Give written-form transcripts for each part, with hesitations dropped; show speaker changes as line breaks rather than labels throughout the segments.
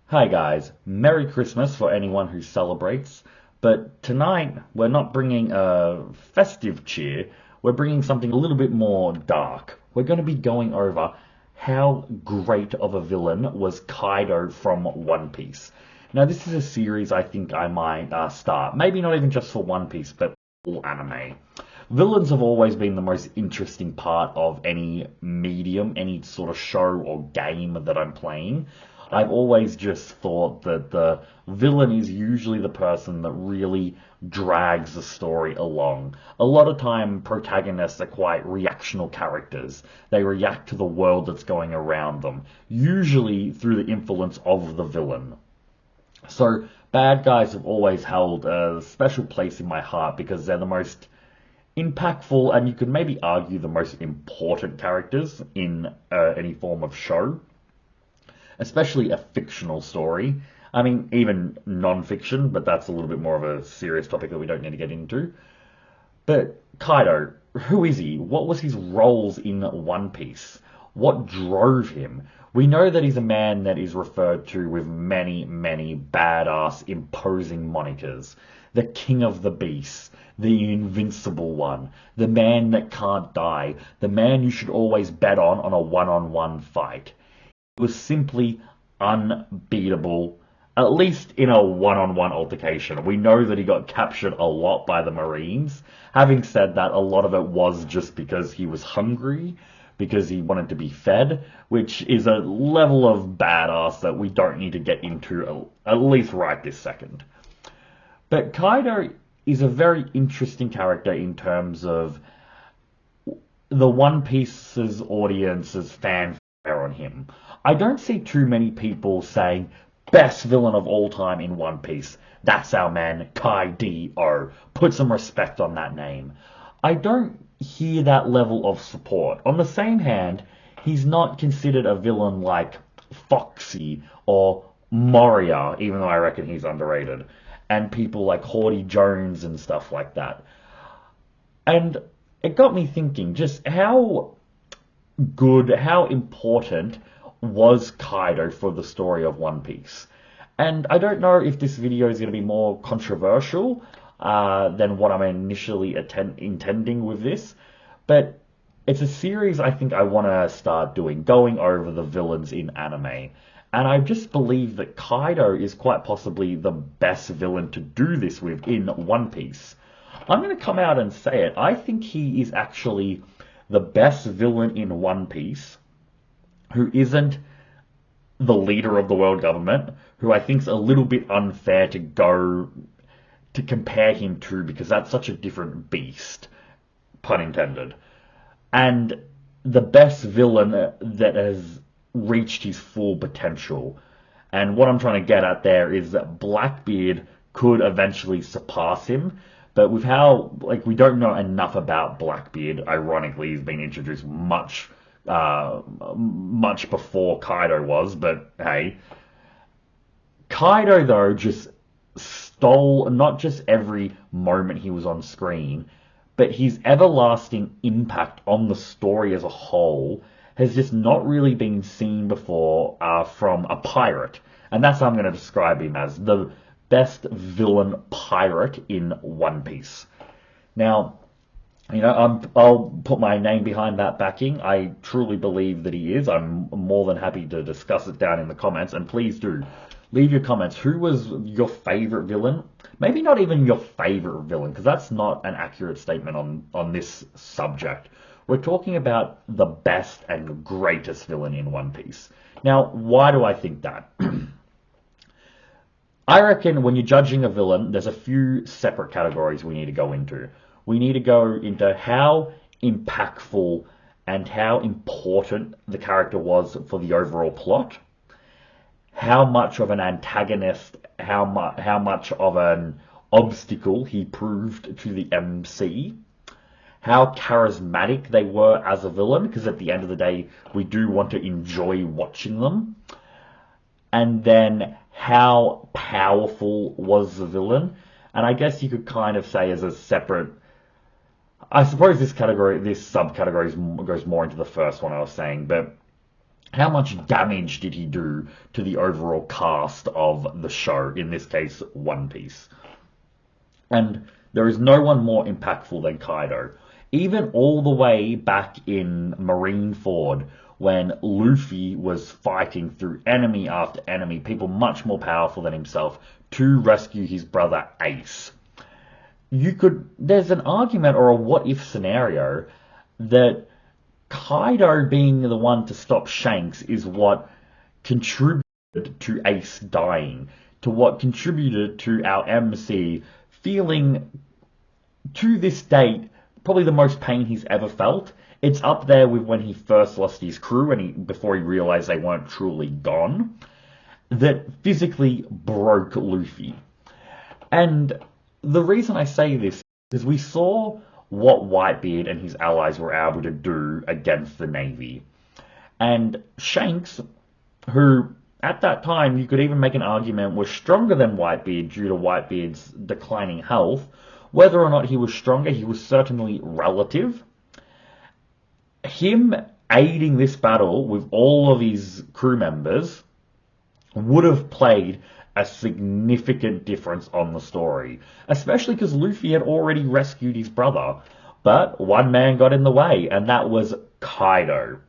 Hi guys, Merry Christmas for anyone who celebrates. But tonight we're not bringing a festive cheer, we're bringing something a little bit more dark. We're going to be going over how great of a villain was Kaido from One Piece. Now, this is a series I think I might start, maybe not even just for One Piece, but all anime. Villains have always been the most interesting part of any medium, any sort of show or game that I'm playing. I've always just thought that the villain is usually the person that really drags the story along. A lot of time, protagonists are quite reactional characters. They react to the world that's going around them, usually through the influence of the villain. So, bad guys have always held a special place in my heart because they're the most impactful and you could maybe argue the most important characters in any form of show, especially a fictional story. I mean, even non-fiction, but that's a little bit more of a serious topic that we don't need to get into. But Kaido, who is he? What was his roles in One Piece? What drove him? We know that he's a man that is referred to with many, many badass, imposing monikers. The King of the Beasts, the Invincible One, the man that can't die, the man you should always bet on a one-on-one fight. It was simply unbeatable, at least in a one-on-one altercation. We know that he got captured a lot by the Marines. Having said that, a lot of it was just because he was hungry, because he wanted to be fed, which is a level of badass that we don't need to get into, at least right this second. But Kaido is a very interesting character in terms of the One Piece's audience's fanfare on him. I don't see too many people saying, best villain of all time in One Piece. That's our man, Kaido. Put some respect on that name. I don't hear that level of support. On the same hand, he's not considered a villain like Foxy or Moria, even though I reckon he's underrated, and people like Haughty Jones and stuff like that. And it got me thinking just how good, how important was Kaido for the story of One Piece. And I don't know if this video is going to be more controversial than what I'm initially intending with this, but it's a series I think I want to start doing, going over the villains in anime. And I just believe that Kaido is quite possibly the best villain to do this with in One Piece. I'm going to come out and say it. I think he is actually the best villain in One Piece who isn't the leader of the world government, who I think is a little bit unfair to go to compare him to because that's such a different beast, pun intended. And the best villain that has reached his full potential. And what I'm trying to get at there is that Blackbeard could eventually surpass him, but with how we don't know enough about Blackbeard. Ironically, he's been introduced much before Kaido was, but hey. Kaido, though, just stole not just every moment he was on screen, but his everlasting impact on the story as a whole has just not really been seen before from a pirate. And that's how I'm going to describe him as the best villain pirate in One Piece. Now, I'll put my name behind that backing. I truly believe that he is. I'm more than happy to discuss it down in the comments, and please do leave your comments. Who was your favorite villain? Maybe not even your favorite villain, because that's not an accurate statement on this subject. We're talking about the best and greatest villain in One Piece. Now, why do I think that? I reckon when you're judging a villain, there's a few separate categories we need to go into. We need to go into how impactful and how important the character was for the overall plot, how much of an antagonist, how much of an obstacle he proved to the MC, how charismatic they were as a villain, because at the end of the day, we do want to enjoy watching them, and then how powerful was the villain. And I guess you could kind of say as a separate, I suppose this subcategory goes more into the first one I was saying, but how much damage did he do to the overall cast of the show, in this case, One Piece? And there is no one more impactful than Kaido. Even all the way back in Marineford, when Luffy was fighting through enemy after enemy, people much more powerful than himself, to rescue his brother Ace. There's an argument or a what if scenario that Kaido being the one to stop Shanks is what contributed to Ace dying, to what contributed to our MC feeling, to this date, probably the most pain he's ever felt. It's up there with when he first lost his crew and before he realized they weren't truly gone, that physically broke Luffy. And the reason I say this is we saw what Whitebeard and his allies were able to do against the Navy. And Shanks, who at that time you could even make an argument was stronger than Whitebeard due to Whitebeard's declining health, whether or not he was stronger, he was certainly relative. Him aiding this battle with all of his crew members would have played a significant difference on the story, especially because Luffy had already rescued his brother, but one man got in the way, and that was Kaido.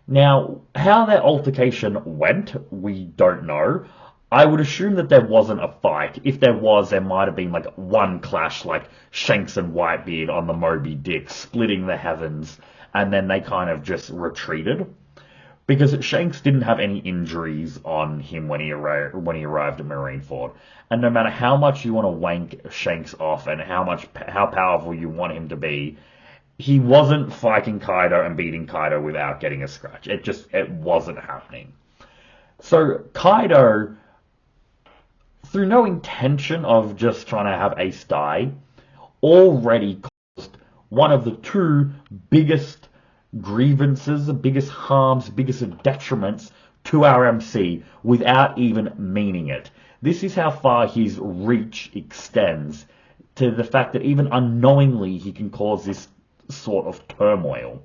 Now, how that altercation went, we don't know. I would assume that there wasn't a fight. If there was, there might have been like one clash, like Shanks and Whitebeard on the Moby Dick, splitting the heavens, and then they kind of just retreated. Because Shanks didn't have any injuries on him when he arrived at Marineford, and no matter how much you want to wank Shanks off and how powerful you want him to be, he wasn't fighting Kaido and beating Kaido without getting a scratch. It wasn't happening. So Kaido, through no intention of just trying to have Ace die, already caused one of the two biggest grievances, biggest harms, biggest detriments to our MC without even meaning it. This is how far his reach extends, to the fact that even unknowingly he can cause this sort of turmoil.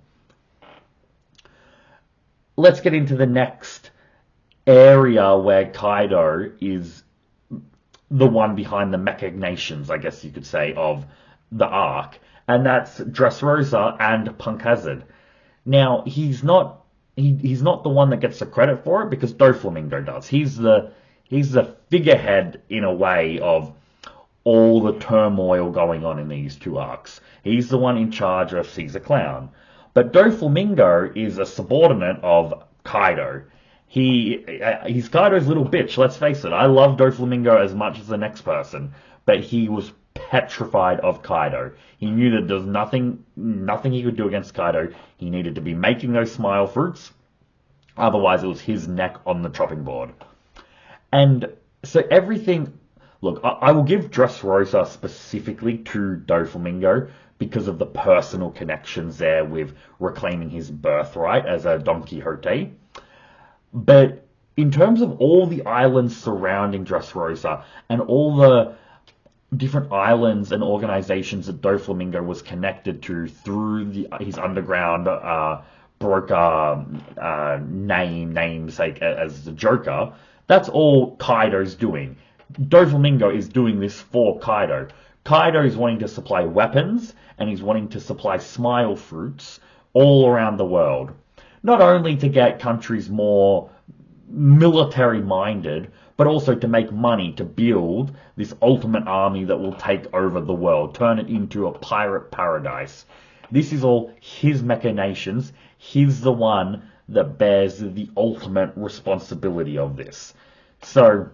Let's get into the next area where Kaido is the one behind the machinations, I guess you could say, of the arc, and that's Dressrosa and Punk Hazard. Now, he's not the one that gets the credit for it, because Doflamingo does. He's the figurehead, in a way, of all the turmoil going on in these two arcs. He's the one in charge of Caesar Clown. But Doflamingo is a subordinate of Kaido. He's Kaido's little bitch, let's face it. I love Doflamingo as much as the next person, but he was petrified of Kaido. He knew that there's nothing he could do against Kaido. He needed to be making those smile fruits. Otherwise, it was his neck on the chopping board. And so everything... Look, I will give Dressrosa specifically to Doflamingo because of the personal connections there with reclaiming his birthright as a Don Quixote. But in terms of all the islands surrounding Dressrosa and all the different islands and organizations that Doflamingo was connected to through his underground broker namesake as the Joker, that's all Kaido's doing. Doflamingo is doing this for Kaido. Kaido is wanting to supply weapons, and he's wanting to supply smile fruits all around the world. Not only to get countries more military-minded, but also to make money to build this ultimate army that will take over the world, turn it into a pirate paradise. This is all his machinations. He's the one that bears the ultimate responsibility of this. So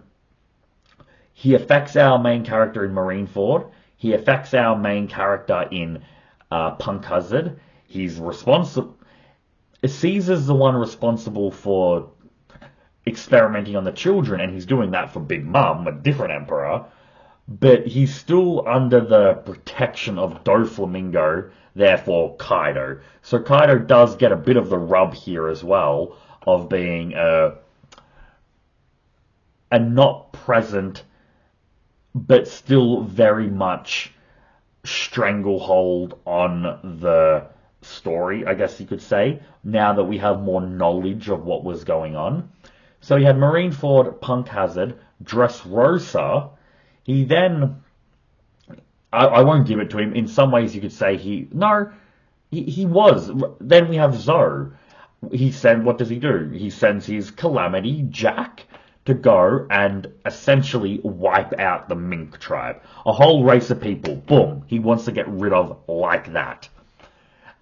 he affects our main character in Marineford. He affects our main character in Punk Hazard. He's responsible. Caesar's the one responsible for experimenting on the children, and he's doing that for Big Mom, a different emperor. But he's still under the protection of Doflamingo, therefore Kaido. So Kaido does get a bit of the rub here as well, of being a not present, but still very much stranglehold on the story, I guess you could say, now that we have more knowledge of what was going on. So he had Marineford, Punk Hazard, Dressrosa. He then, I won't give it to him. In some ways, you could say he was. Then we have Zoe. What does he do? He sends his Calamity Jack to go and essentially wipe out the Mink tribe. A whole race of people. Boom. He wants to get rid of like that.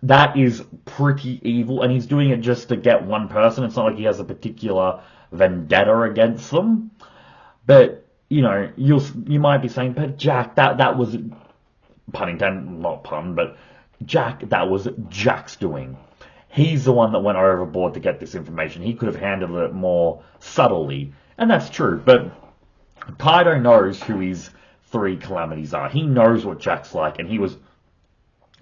That is pretty evil, and he's doing it just to get one person. It's not like he has a particular vendetta against them. But, you might be saying, but Jack, that was, pun intended, not pun, but Jack, that was Jack's doing. He's the one that went overboard to get this information. He could have handled it more subtly, and that's true. But Kaido knows who his three calamities are. He knows what Jack's like, and he was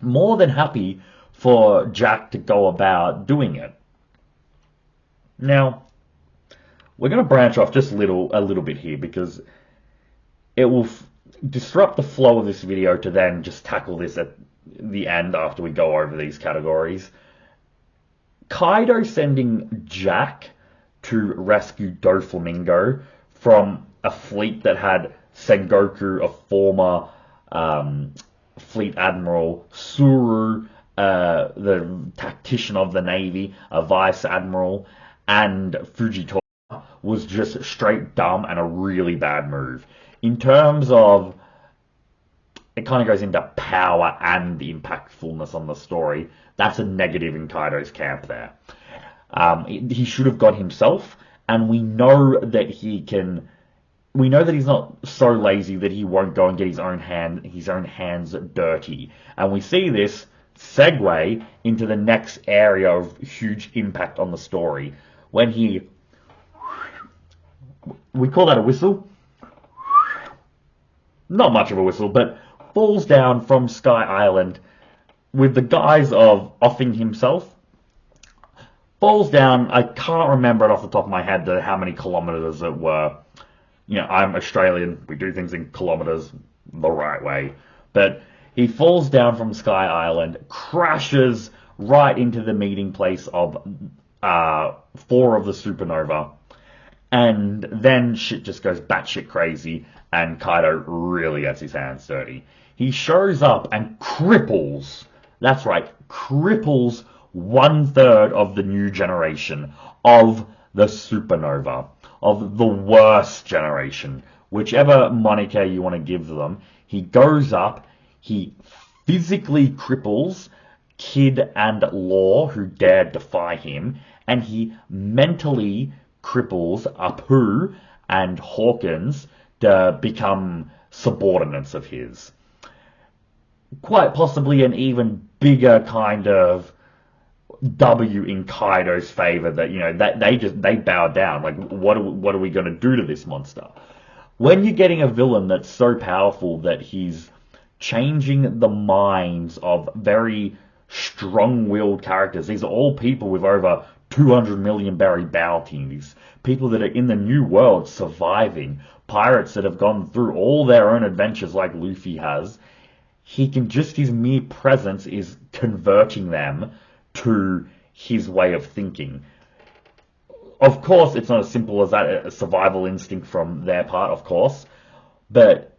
more than happy for Jack to go about doing it. Now, we're going to branch off just a little bit here because it will disrupt the flow of this video to then just tackle this at the end after we go over these categories. Kaido sending Jack to rescue Doflamingo from a fleet that had Sengoku, a former fleet admiral, Suru, the tactician of the Navy, a vice admiral, and Fujitora, was just straight dumb and a really bad move. In terms of, it kind of goes into power and the impactfulness on the story. That's a negative in Kaido's camp there. He should have got himself, and we know that he's not so lazy that he won't go and get his own hands dirty. And we see this segue into the next area of huge impact on the story when we call that a whistle. Not much of a whistle, but falls down from Sky Island with the guise of offing himself. Falls down, I can't remember it off the top of my head how many kilometers it were. I'm Australian, we do things in kilometers the right way. But he falls down from Sky Island, crashes right into the meeting place of 4 of the supernova, and then shit just goes batshit crazy, and Kaido really gets his hands dirty. He shows up and cripples, that's right, cripples 1/3 of the new generation of the supernova, of the worst generation, whichever moniker you want to give them. He goes up, he physically cripples Kid and Law, who dared defy him, and he mentally cripples Apu and Hawkins to become subordinates of his. Quite possibly an even bigger kind of W in Kaido's favor that they bow down. Like, what are we going to do to this monster? When you're getting a villain that's so powerful that he's changing the minds of very strong-willed characters. These are all people with over 200 million berry bounties. People that are in the new world surviving. Pirates that have gone through all their own adventures like Luffy has. His mere presence is converting them to his way of thinking. Of course, it's not as simple as that, a survival instinct from their part, of course, but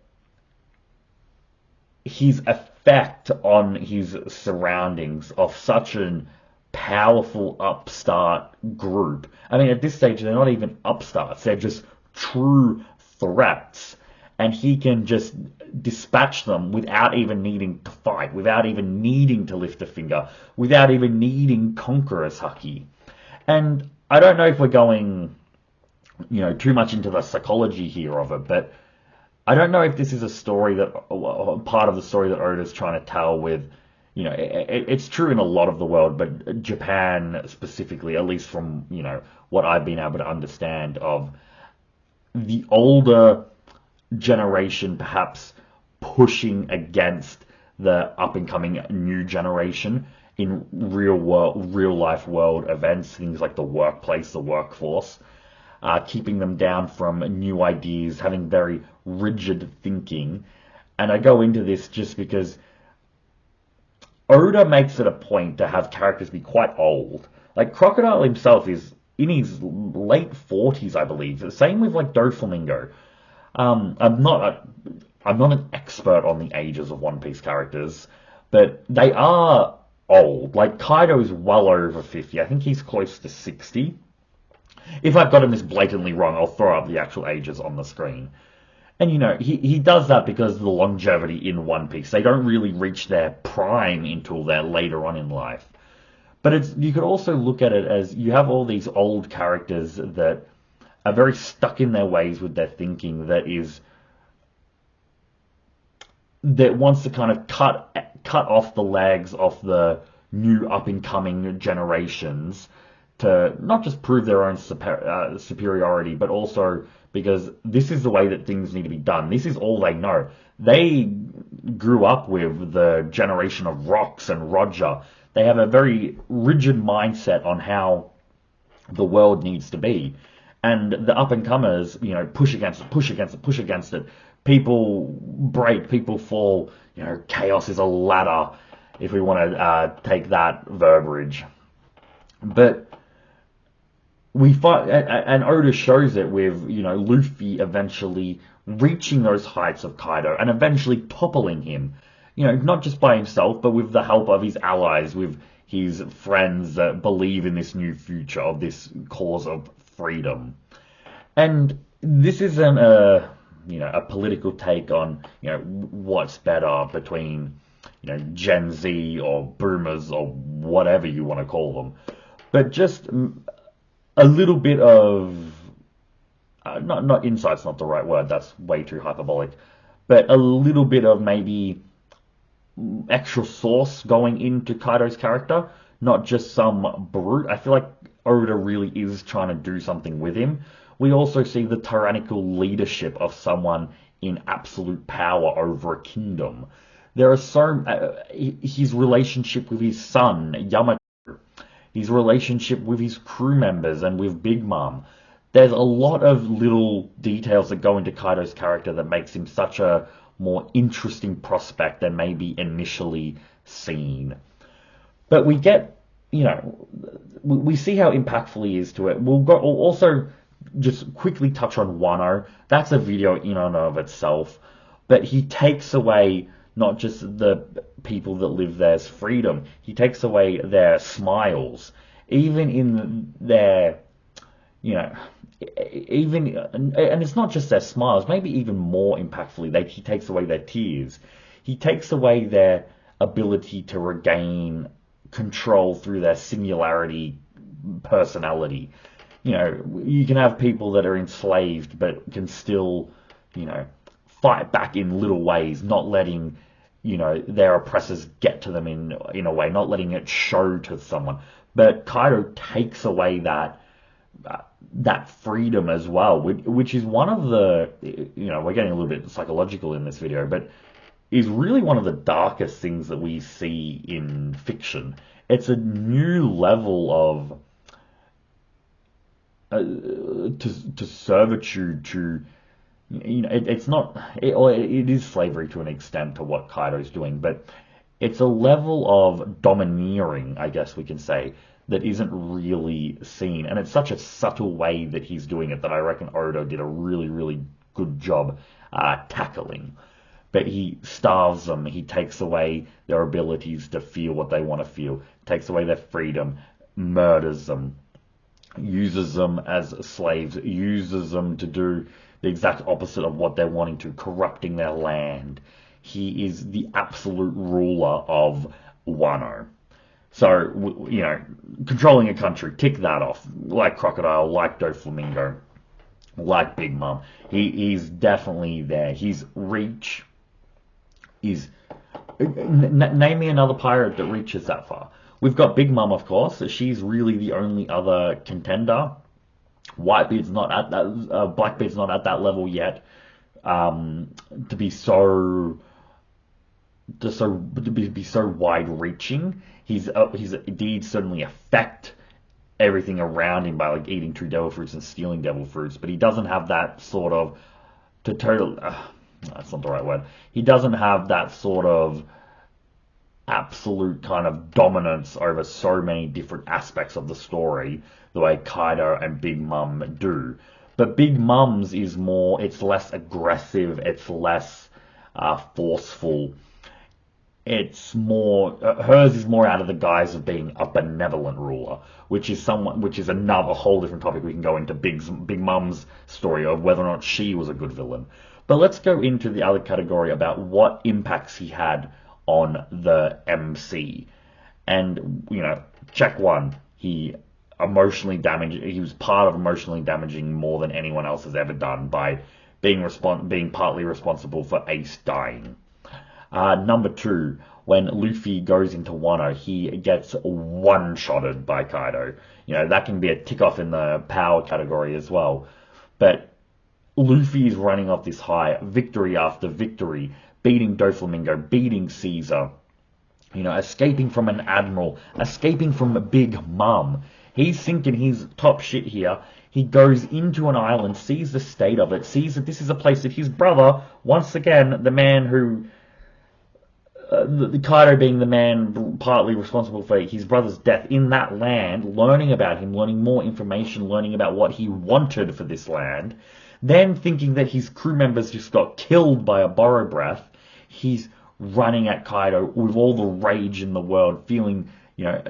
his effect on his surroundings of such an powerful upstart group. I mean, at this stage, they're not even upstarts, they're just true threats. And he can just dispatch them without even needing to fight, without even needing to lift a finger, without even needing Conqueror's Haki. And I don't know if we're going, too much into the psychology here of it, but I don't know if this is a story part of the story that Oda's trying to tell with, it's true in a lot of the world, but Japan specifically, at least from, what I've been able to understand of the older generation perhaps pushing against the up-and-coming new generation in real life world events, things like the workplace, the workforce, keeping them down from new ideas, having very rigid thinking. And I go into this just because Oda makes it a point to have characters be quite old. Like Crocodile himself is in his late 40s, I believe. Same with like Doflamingo. I'm not an expert on the ages of One Piece characters, but they are old. Like Kaido is well over 50. I think he's close to 60. If I've gotten this blatantly wrong, I'll throw up the actual ages on the screen. And he does that because of the longevity in One Piece. They don't really reach their prime until they're later on in life. But you could also look at it as you have all these old characters that are very stuck in their ways with their thinking that wants to kind of cut off the legs of the new up and coming generations to not just prove their own superiority, but also because this is the way that things need to be done. This is all they know. They grew up with the generation of Rocks and Roger. They have a very rigid mindset on how the world needs to be. And the up and comers, push against it, push against it, push against it. People break, people fall. Chaos is a ladder, if we want to take that verbiage. But we fight, and Oda shows it with Luffy eventually reaching those heights of Kaido and eventually toppling him. Not just by himself, but with the help of his allies, with his friends that believe in this new future of this cause of freedom. And this isn't a political take on what's better between Gen Z or Boomers or whatever you want to call them, but just a little bit of not insight's not the right word. That's way too hyperbolic, but a little bit of maybe extra sauce going into Kaido's character, not just some brute. I feel like Oda really is trying to do something with him. We also see the tyrannical leadership of someone in absolute power over a kingdom. There are his relationship with his son Yamato, his relationship with his crew members and with Big Mom. There's a lot of little details that go into Kaido's character that makes him such a more interesting prospect than maybe initially seen. But we get, we see how impactful he is to it. We'll also just quickly touch on Wano. That's a video in and of itself. But he takes away not just the people that live there's freedom, he takes away their smiles. Even in their, even, and it's not just their smiles, maybe even more impactfully, he takes away their tears. He takes away their ability to regain control through their singularity personality. You can have people that are enslaved but can still, fight back in little ways, not letting, their oppressors get to them in a way, not letting it show to someone. But Kaido takes away that freedom as well, which is one of the, we're getting a little bit psychological in this video, but is really one of the darkest things that we see in fiction. It's a new level of to servitude, to it's not it is slavery to an extent to what Kaido's doing, but it's a level of domineering, I guess we can say, that isn't really seen, and it's such a subtle way that he's doing it that I reckon Oda did a really, really good job tackling. But he starves them, he takes away their abilities to feel what they want to feel, takes away their freedom, murders them, uses them as slaves, uses them to do the exact opposite of what they're wanting to, corrupting their land. He is the absolute ruler of Wano. So, controlling a country, tick that off. Like Crocodile, like Doflamingo, like Big Mom. He's definitely there. His reach is... Name me another pirate that reaches that far. We've got Big Mom, of course. She's really the only other contender. Whitebeard's not at that. Blackbeard's not at that level yet. To be so wide-reaching. His deeds certainly affect everything around him by like eating 2 devil fruits and stealing devil fruits, but he doesn't have that sort of that's not the right word. He doesn't have that sort of absolute kind of dominance over so many different aspects of the story, the way Kaido and Big Mom do. But Big Mom's is more, it's less aggressive, it's less forceful. It's more, hers is more out of the guise of being a benevolent ruler, which is another whole different topic. We can go into Big Mom's story of whether or not she was a good villain. But let's go into the other category about what impacts he had on the MC. And, check one, he emotionally damaged, he was part of emotionally damaging more than anyone else has ever done by being partly responsible for Ace dying. Number two, when Luffy goes into Wano, he gets one-shotted by Kaido. That can be a tick-off in the power category as well. But Luffy is running off this high, victory after victory, beating Doflamingo, beating Caesar, escaping from an admiral, escaping from a Big Mum. He's thinking he's top shit here. He goes into an island, sees the state of it, sees that this is a place that his brother, once again, the man who the Kaido being the man partly responsible for his brother's death in that land, learning about him, learning more information, learning about what he wanted for this land, then thinking that his crew members just got killed by a borrow breath, he's running at Kaido with all the rage in the world, feeling,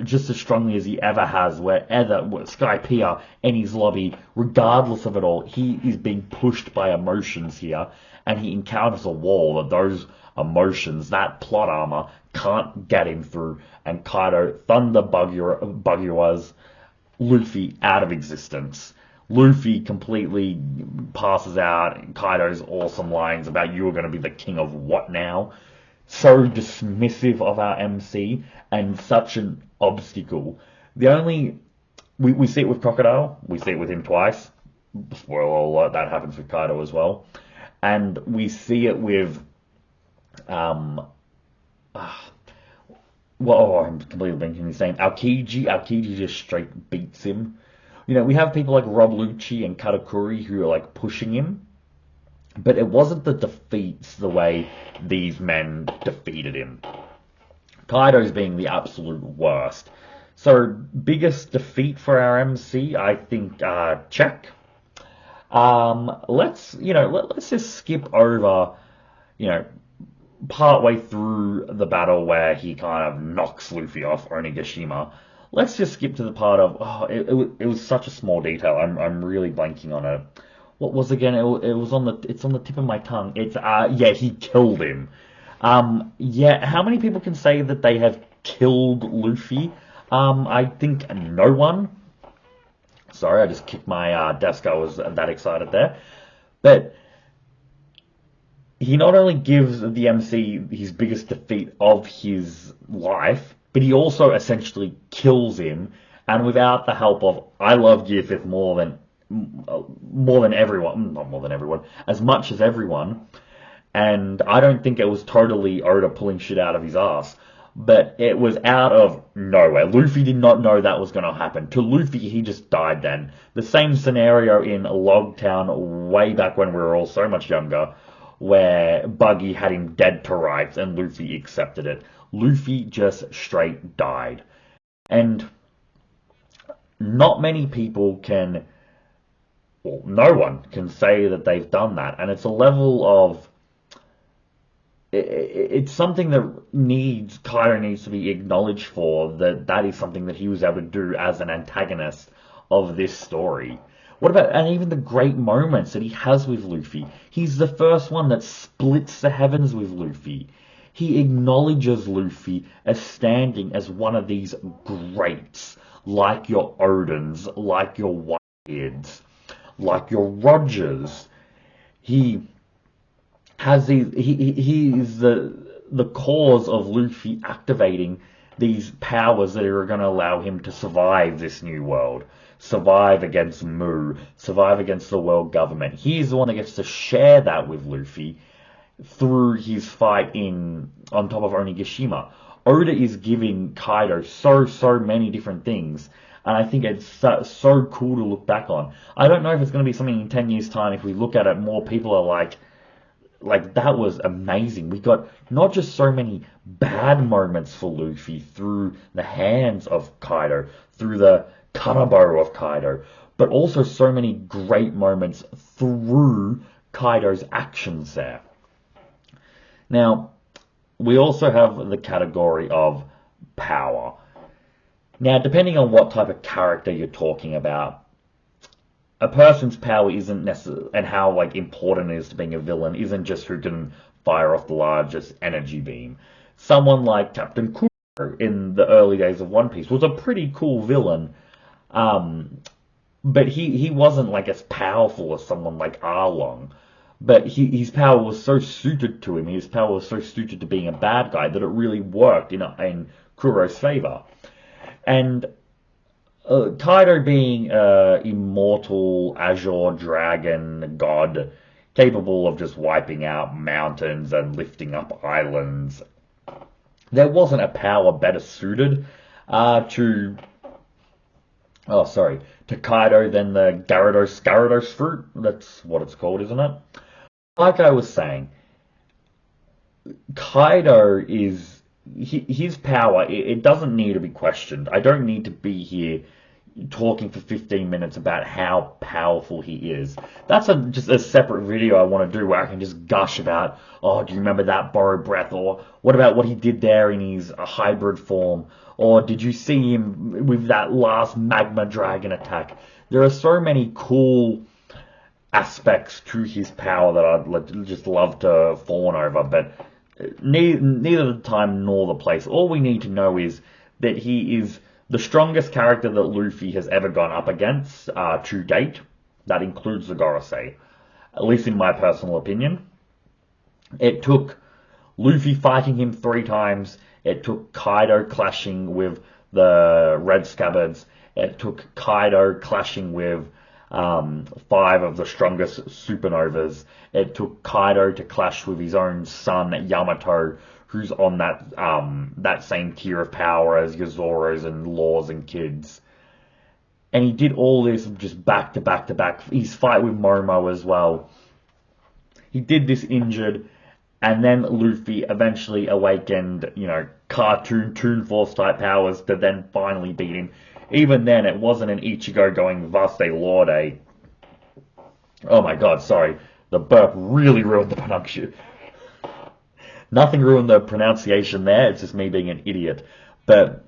just as strongly as he ever has, wherever, Skypiea, Enies Lobby, regardless of it all, he is being pushed by emotions here, and he encounters a wall that those emotions, that plot armor, can't get him through, and Kaido thunder Bugua's Luffy out of existence. Luffy completely passes out Kaido's awesome lines about you are going to be the king of what now? So dismissive of our MC and such an obstacle. We see it with Crocodile, we see it with him twice. Spoiler alert, that happens with Kaido as well. And we see it with I'm completely blanking his name. Aokiji just straight beats him. We have people like Rob Lucci and Katakuri who are like pushing him, but it wasn't the defeats the way these men defeated him. Kaido's being the absolute worst. So biggest defeat for our MC, I think, check. Let's just skip over, partway through the battle where he kind of knocks Luffy off Onigashima. Let's just skip to the part of it was such a small detail. I'm really blanking on it. What was again? It's on the tip of my tongue. It's he killed him. How many people can say that they have killed Luffy? I think no one. Sorry, I just kicked my desk. I was that excited there. But he not only gives the MC his biggest defeat of his life, but he also essentially kills him, and without the help of, I love Gear 5th more than everyone, not more than everyone, as much as everyone, and I don't think it was totally Oda pulling shit out of his ass, but it was out of nowhere. Luffy did not know that was going to happen. To Luffy, he just died then. The same scenario in Logtown way back when we were all so much younger, where Buggy had him dead to rights and Luffy accepted it. Luffy just straight died. And not many people can, well, no one can say that they've done that. And it's a level of, it's something that Kaido needs to be acknowledged for, that is something that he was able to do as an antagonist of this story. What about, and even the great moments that he has with Luffy? He's the first one that splits the heavens with Luffy. He acknowledges Luffy as standing as one of these greats, like your Odins, like your Whitebeards, like your Rogers. He has these. He is the cause of Luffy activating these powers that are going to allow him to survive this new world. Survive against Mu, survive against the world government. He's the one that gets to share that with Luffy through his fight on top of Onigashima. Oda is giving Kaido so many different things, and I think it's so cool to look back on. I don't know if it's going to be something in 10 years' time. If we look at it, more people are like, like, that was amazing. We got not just so many bad moments for Luffy through the hands of Kaido, through the Kanabo of Kaido, but also so many great moments through Kaido's actions there. Now, we also have the category of power. Now, depending on what type of character you're talking about, a person's power isn't necessarily, and how like important it is to being a villain, isn't just who can fire off the largest energy beam. Someone like Captain Kuro in the early days of One Piece was a pretty cool villain, um, but he wasn't like as powerful as someone like Arlong. But his power was so suited to him, his power was so suited to being a bad guy that it really worked in Kuro's favor. And Kaido being immortal Azure Dragon god, capable of just wiping out mountains and lifting up islands, there wasn't a power better suited to to Kaido than the Gyarados fruit. That's what it's called, isn't it? Like I was saying, Kaido is his power. It doesn't need to be questioned. I don't need to be here talking for 15 minutes about how powerful he is. That's just a separate video I want to do where I can just gush about, oh, do you remember that borrowed breath? Or what about what he did there in his hybrid form? Or did you see him with that last magma dragon attack? There are so many cool aspects to his power that I'd just love to fawn over, but neither the time nor the place. All we need to know is that he is the strongest character that Luffy has ever gone up against to date. That includes the Gorosei, at least in my personal opinion. It took Luffy fighting him 3 times. It took Kaido clashing with the Red Scabbards. It took Kaido clashing with 5 of the strongest supernovas. It took Kaido to clash with his own son Yamato, who's on that same tier of power as Yozoro's and Laws and Kids. And he did all this just back to back to back. His fight with Momo as well. He did this injured, and then Luffy eventually awakened, cartoon Toon Force type powers to then finally beat him. Even then, it wasn't an Ichigo going Vaste Lorde. Oh my god, sorry. The burp really ruined the production. Nothing ruined the pronunciation there, it's just me being an idiot. But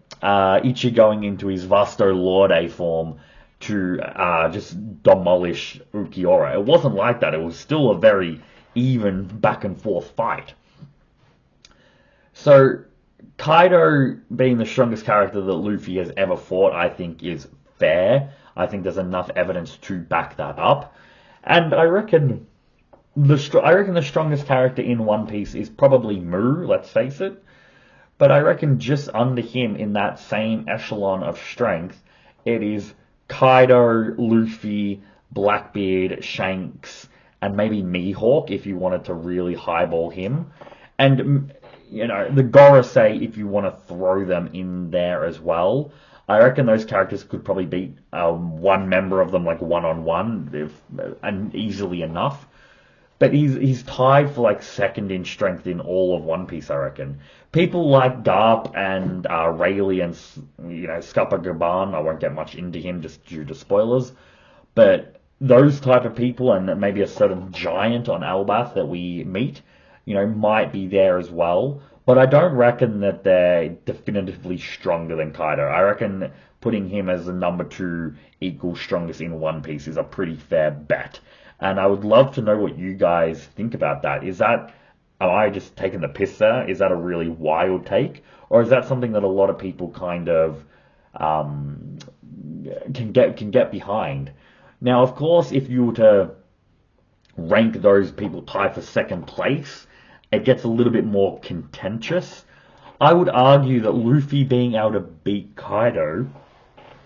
Ichi going into his Vasto Lorde form to just demolish Ukiura. It wasn't like that, it was still a very even back and forth fight. So, Kaido being the strongest character that Luffy has ever fought, I think is fair. I think there's enough evidence to back that up. And I reckon the strongest character in One Piece is probably Mu, let's face it. But I reckon just under him in that same echelon of strength, it is Kaido, Luffy, Blackbeard, Shanks, and maybe Mihawk if you wanted to really highball him. And, the Gorosei if you want to throw them in there as well. I reckon those characters could probably beat one member of them like one-on-one and easily enough. But he's tied for like second in strength in all of One Piece, I reckon. People like Garp and Rayleigh and Scupper Gaban, I won't get much into him just due to spoilers. But those type of people and maybe a certain giant on Elbath that we meet, might be there as well. But I don't reckon that they're definitively stronger than Kaido. I reckon putting him as the number 2 equal strongest in One Piece is a pretty fair bet. And I would love to know what you guys think about that. Am I just taking the piss there? Is that a really wild take? Or is that something that a lot of people kind of can get behind? Now, of course, if you were to rank those people tied for second place, it gets a little bit more contentious. I would argue that Luffy being able to beat Kaido...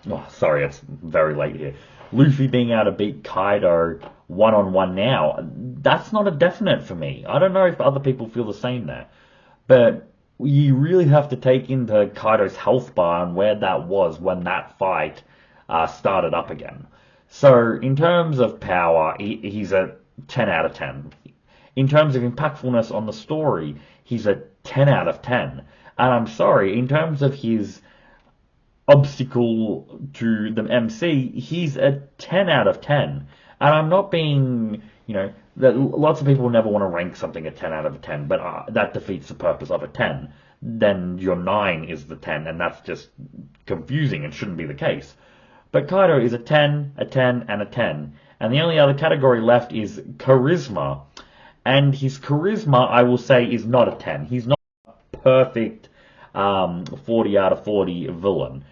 Oh, sorry, it's very late here. Luffy being able to beat Kaido one-on-one now, that's not a definite for me. I don't know if other people feel the same there. But you really have to take into Kaido's health bar and where that was when that fight started up again. So, in terms of power, he's a 10 out of 10. in terms of impactfulness on the story, he's a 10 out of 10. And I'm sorry, in terms of his obstacle to the MC, he's a 10 out of 10. And I'm not being, that lots of people never want to rank something a 10 out of a 10, but that defeats the purpose of a 10. Then your 9 is the 10, and that's just confusing and shouldn't be the case. But Kaido is a 10, a 10, and a 10. And the only other category left is charisma. And his charisma, I will say, is not a 10. He's not a perfect 40 out of 40 villain.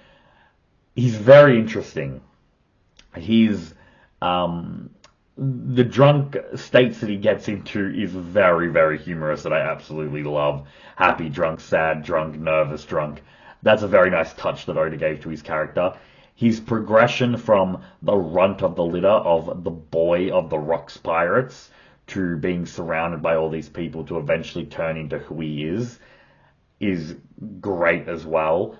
He's very interesting. He's the drunk states that he gets into is very, very humorous, and I absolutely love. Happy drunk, sad drunk, nervous drunk. That's a very nice touch that Oda gave to his character. His progression from the runt of the litter of the boy of the Rocks Pirates to being surrounded by all these people to eventually turn into who he is great as well.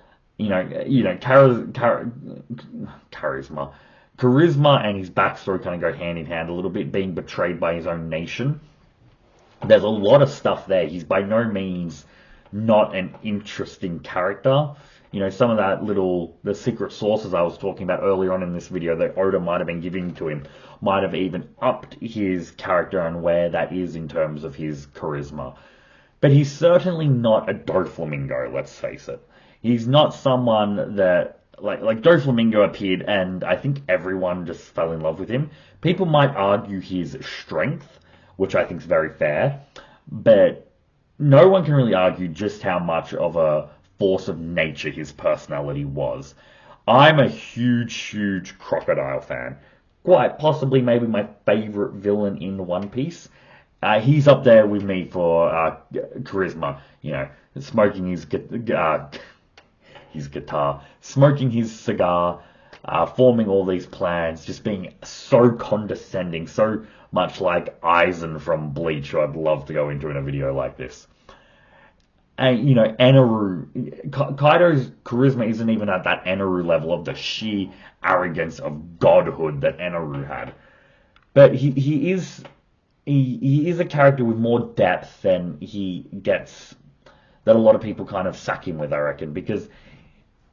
Charisma and his backstory kind of go hand in hand a little bit, being betrayed by his own nation. There's a lot of stuff there. He's by no means not an interesting character. Some of the secret sources I was talking about earlier on in this video that Oda might have been giving to him might have even upped his character and where that is in terms of his charisma. But he's certainly not a Doflamingo, let's face it. He's not someone that, like Doflamingo appeared and I think everyone just fell in love with him. People might argue his strength, which I think is very fair, but no one can really argue just how much of a force of nature his personality was. I'm a huge, huge Crocodile fan. Quite possibly maybe my favorite villain in One Piece. He's up there with me for charisma. Smoking his guitar, smoking his cigar, forming all these plans, just being so condescending, so much like Aizen from Bleach, who I'd love to go into in a video like this. And, Eneru, Kaido's charisma isn't even at that Eneru level of the sheer arrogance of godhood that Eneru had. But he is a character with more depth than he gets, that a lot of people kind of sack him with, I reckon, because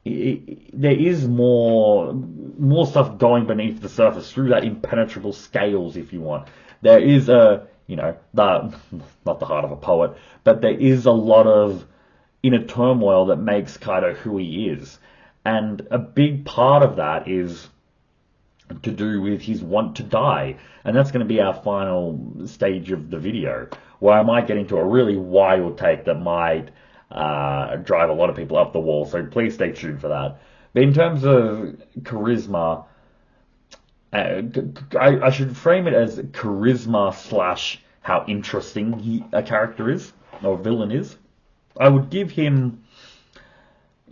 there is more stuff going beneath the surface through that impenetrable scales, if you want. There is not the heart of a poet, but there is a lot of inner turmoil that makes Kaido who he is. And a big part of that is to do with his want to die. And that's going to be our final stage of the video, where I might get into a really wild take that might drive a lot of people up the wall, so please stay tuned for that. But in terms of charisma, I should frame it as charisma slash how interesting a character is, or a villain is. I would give him,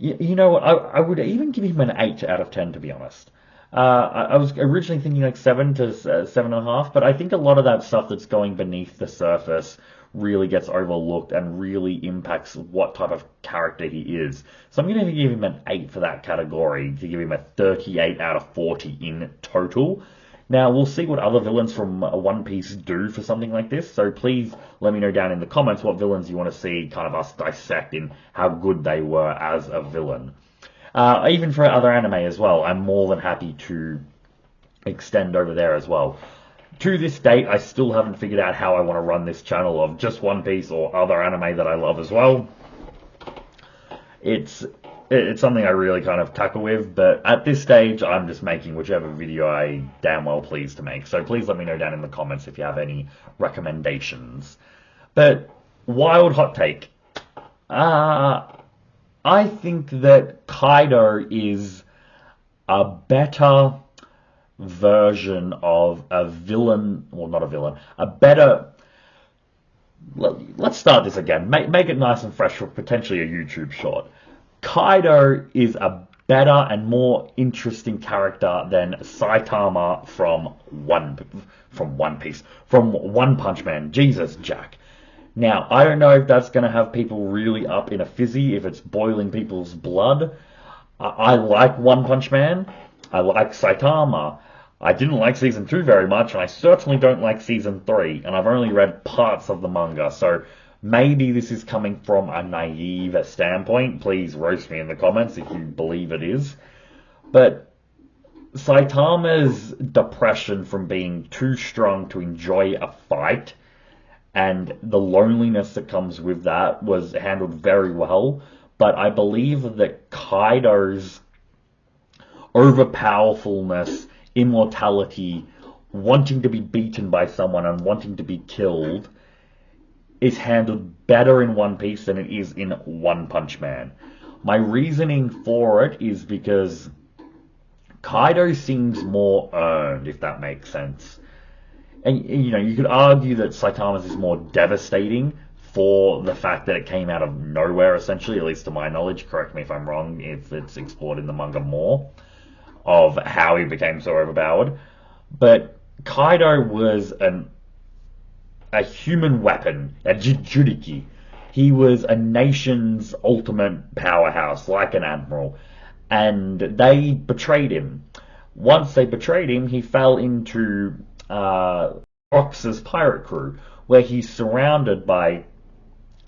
I would even give him an 8 out of 10, to be honest. I was originally thinking like 7 to 7.5, but I think a lot of that stuff that's going beneath the surface really gets overlooked and really impacts what type of character he is. So I'm going to give him an 8 for that category, to give him a 38 out of 40 in total. Now, we'll see what other villains from One Piece do for something like this, so please let me know down in the comments what villains you want to see kind of us dissect in how good they were as a villain. Even for other anime as well, I'm more than happy to extend over there as well. To this date, I still haven't figured out how I want to run this channel of just One Piece or other anime that I love as well. It's something I really kind of tackle with, but at this stage, I'm just making whichever video I damn well please to make. So please let me know down in the comments if you have any recommendations. But, wild hot take. I think that Kaido is a better version of a villain, well, not a villain, a better... Let's start this again. Make it nice and fresh for potentially a YouTube short. Kaido is a better and more interesting character than Saitama from One Piece, from One Punch Man. Jesus, Jack. Now, I don't know if that's going to have people really up in a fizzy, if it's boiling people's blood. I like One Punch Man. I like Saitama. I didn't like season 2 very much, and I certainly don't like season 3, and I've only read parts of the manga, so maybe this is coming from a naive standpoint. Please roast me in the comments if you believe it is. But Saitama's depression from being too strong to enjoy a fight and the loneliness that comes with that was handled very well. But I believe that Kaido's overpowerfulness, immortality, wanting to be beaten by someone and wanting to be killed is handled better in One Piece than it is in One Punch Man. My reasoning for it is because Kaido seems more earned, if that makes sense. And, you know, you could argue that Saitama's is more devastating for the fact that it came out of nowhere, essentially, at least to my knowledge. Correct me if I'm wrong, if it's explored in the manga more, of how he became so overpowered. But Kaido was a human weapon, a Jujutiki. He was a nation's ultimate powerhouse, like an admiral. And they betrayed him. Once they betrayed him, he fell into Rox's pirate crew, where he's surrounded by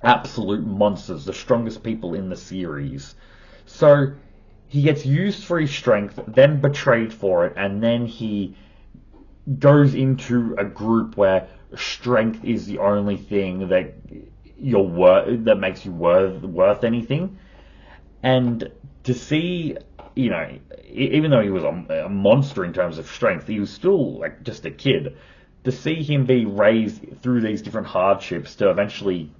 absolute monsters, the strongest people in the series. So he gets used for his strength, then betrayed for it, and then he goes into a group where strength is the only thing that that makes you worth anything. And to see, you know, even though he was a monster in terms of strength, he was still like just a kid. To see him be raised through these different hardships to eventually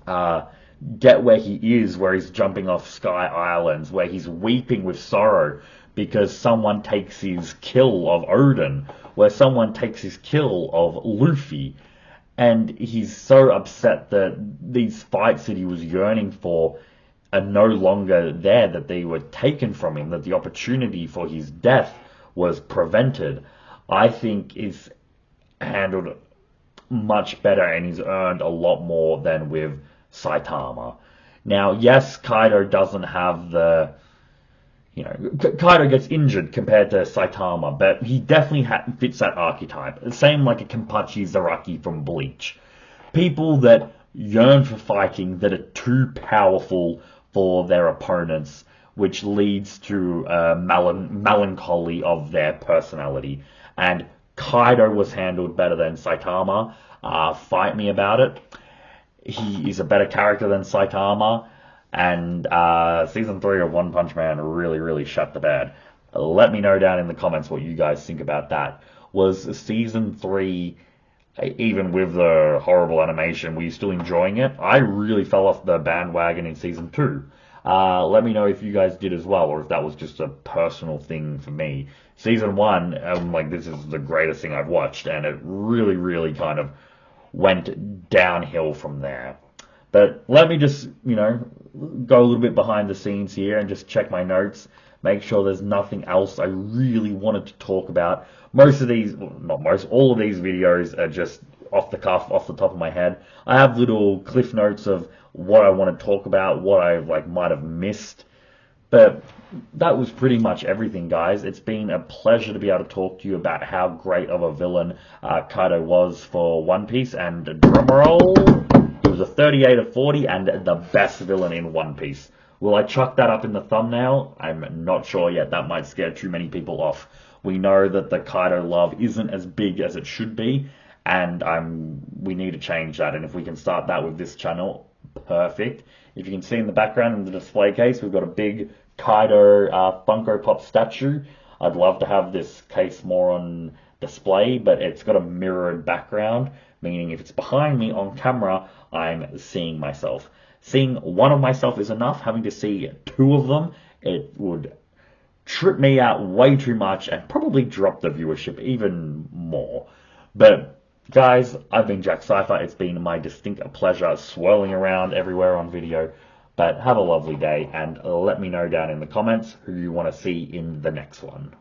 get where he is, where he's jumping off sky islands, where he's weeping with sorrow because someone takes his kill of Odin, where someone takes his kill of Luffy, and he's so upset that these fights that he was yearning for are no longer there, that they were taken from him, that the opportunity for his death was prevented, I think is handled much better, and he's earned a lot more than with Saitama. Now, yes, Kaido doesn't have the, you know, Kaido gets injured compared to Saitama, but he definitely fits that archetype. Same like a Kenpachi Zaraki from Bleach. People that yearn for fighting, that are too powerful for their opponents, which leads to melancholy of their personality. And Kaido was handled better than Saitama. Fight me about it. He is a better character than Saitama. And Season 3 of One Punch Man really, really shut the bed. Let me know down in the comments what you guys think about that. Was Season 3, even with the horrible animation, were you still enjoying it? I really fell off the bandwagon in Season 2. Let me know if you guys did as well, or if that was just a personal thing for me. Season 1, I'm like, this is the greatest thing I've watched, and it really, really kind of went downhill from there. But let me just, you know, go a little bit behind the scenes here and just check my notes, make sure there's nothing else I really wanted to talk about. Most of these, well, not most, all of these videos are just off the cuff, off the top of my head. I have little cliff notes of what I want to talk about, what I might have missed. But that was pretty much everything, guys. It's been a pleasure to be able to talk to you about how great of a villain Kaido was for One Piece. And drumroll, he was a 38 of 40 and the best villain in One Piece. Will I chuck that up in the thumbnail? I'm not sure yet. That might scare too many people off. We know that the Kaido love isn't as big as it should be, and we need to change that. And if we can start that with this channel, perfect. If you can see in the background in the display case, we've got a big Kaido Funko Pop statue. I'd love to have this case more on display, but it's got a mirrored background, meaning if it's behind me on camera, I'm seeing myself. Seeing one of myself is enough. Having to see two of them, it would trip me out way too much and probably drop the viewership even more. But guys, I've been Jack Cypher. It's been my distinct pleasure swirling around everywhere on video. But have a lovely day, and let me know down in the comments who you want to see in the next one.